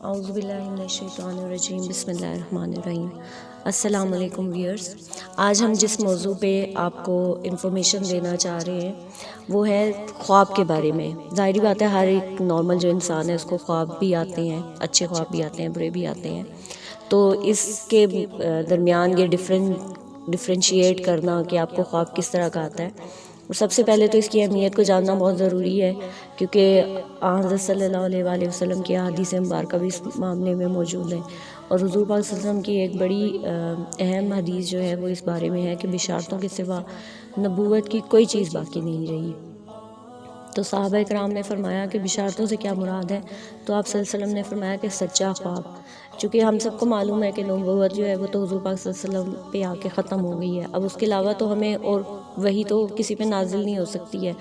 اعوذ باللہ من الشیطان الرجیم، بسم اللہ الرحمن الرحیم۔ السلام علیکم ویئرز، آج ہم جس موضوع پہ آپ کو انفارمیشن دینا چاہ رہے ہیں وہ ہے خواب کے بارے میں۔ ظاہری بات ہے ہر ایک نارمل جو انسان ہے اس کو خواب بھی آتے ہیں، اچھے خواب بھی آتے ہیں، برے بھی آتے ہیں، تو اس کے درمیان یہ ڈفرینشیٹ کرنا کہ آپ کو خواب کس طرح کا آتا ہے، اور سب سے پہلے تو اس کی اہمیت کو جاننا بہت ضروری ہے، کیونکہ حضرت صلی اللہ علیہ وآلہ وسلم کی احادیث مبارکہ بھی اس معاملے میں موجود ہیں، اور حضور پاک صلی اللہ علیہ وسلم کی ایک بڑی اہم حدیث جو ہے وہ اس بارے میں ہے کہ بشارتوں کے سوا نبوت کی کوئی چیز باقی نہیں رہی۔ تو صحابہ اکرام نے فرمایا کہ بشارتوں سے کیا مراد ہے، تو آپ صلی اللہ علیہ وسلم نے فرمایا کہ سچا خواب۔ چونکہ ہم سب کو معلوم ہے کہ نبوت جو ہے وہ تو حضور پاک صلی اللہ علیہ وسلم پہ آ کے ختم ہو گئی ہے، اب اس کے علاوہ تو ہمیں اور وہی تو کسی پہ نازل نہیں ہو سکتی ہے،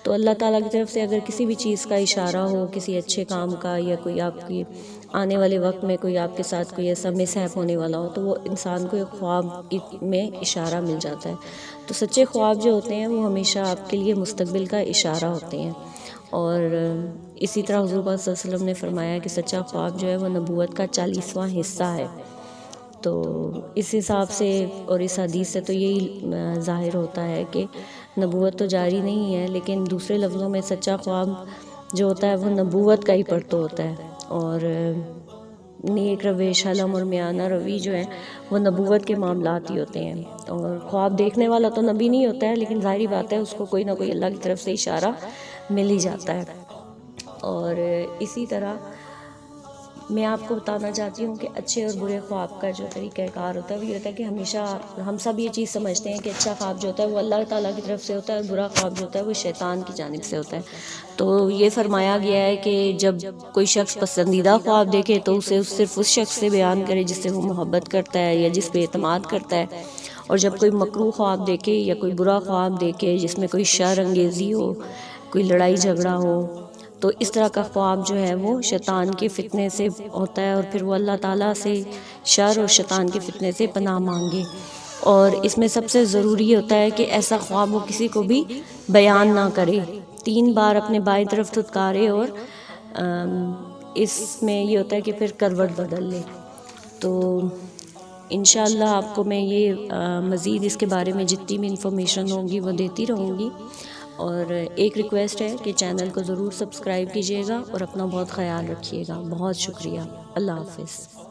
تو اللہ تعالیٰ کی طرف سے اگر کسی بھی چیز کا اشارہ ہو، کسی اچھے کام کا، یا کوئی آپ کی آنے والے وقت میں کوئی آپ کے ساتھ کوئی ایسا مس ہیپ ہونے والا ہو، تو وہ انسان کو ایک خواب میں اشارہ مل جاتا ہے۔ تو سچے خواب جو ہوتے ہیں وہ ہمیشہ آپ کے لیے مستقبل کا اشارہ ہوتے ہیں، اور اسی طرح حضور پاک صلی اللہ علیہ وسلم نے فرمایا کہ سچا خواب جو ہے وہ نبوت کا 40واں حصہ ہے۔ تو اس حساب سے اور اس حدیث سے تو یہی ظاہر ہوتا ہے کہ نبوت تو جاری نہیں ہے، لیکن دوسرے لفظوں میں سچا خواب جو ہوتا ہے وہ نبوت کا ہی پرتو ہوتا ہے، اور نیک روش، حلم اور میانہ روی جو ہے وہ نبوت کے معاملات ہی ہوتے ہیں۔ اور خواب دیکھنے والا تو نبی نہیں ہوتا ہے، لیکن ظاہری بات ہے اس کو کوئی نہ کوئی اللہ کی طرف سے اشارہ مل ہی جاتا ہے۔ اور اسی طرح میں آپ کو بتانا چاہتی ہوں کہ اچھے اور برے خواب کا جو طریقہ کار ہوتا ہے وہ یہ ہوتا ہے کہ ہمیشہ ہم سب یہ چیز سمجھتے ہیں کہ اچھا خواب جو ہوتا ہے وہ اللہ تعالیٰ کی طرف سے ہوتا ہے، اور برا خواب جو ہوتا ہے وہ شیطان کی جانب سے ہوتا ہے۔ تو یہ فرمایا گیا ہے کہ جب کوئی شخص پسندیدہ خواب دیکھے تو اسے صرف اس شخص سے بیان کرے جس سے وہ محبت کرتا ہے یا جس پہ اعتماد کرتا ہے، اور جب کوئی مکروہ خواب دیکھے یا کوئی برا خواب دیکھے جس میں کوئی شر انگیزی ہو، کوئی لڑائی جھگڑا ہو، تو اس طرح کا خواب جو ہے وہ شیطان کے فتنے سے ہوتا ہے، اور پھر وہ اللہ تعالیٰ سے شر اور شیطان کے فتنے سے پناہ مانگے۔ اور اس میں سب سے ضروری ہوتا ہے کہ ایسا خواب وہ کسی کو بھی بیان نہ کرے، 3 بار اپنے بائیں طرف دھتکارے، اور اس میں یہ ہوتا ہے کہ پھر کروٹ بدل لے۔ تو انشاءاللہ آپ کو میں یہ مزید اس کے بارے میں جتنی بھی انفارمیشن ہوگی وہ دیتی رہوں گی، اور ایک ریکویسٹ ہے کہ چینل کو ضرور سبسکرائب کیجیے گا اور اپنا بہت خیال رکھیے گا۔ بہت شکریہ، اللہ حافظ۔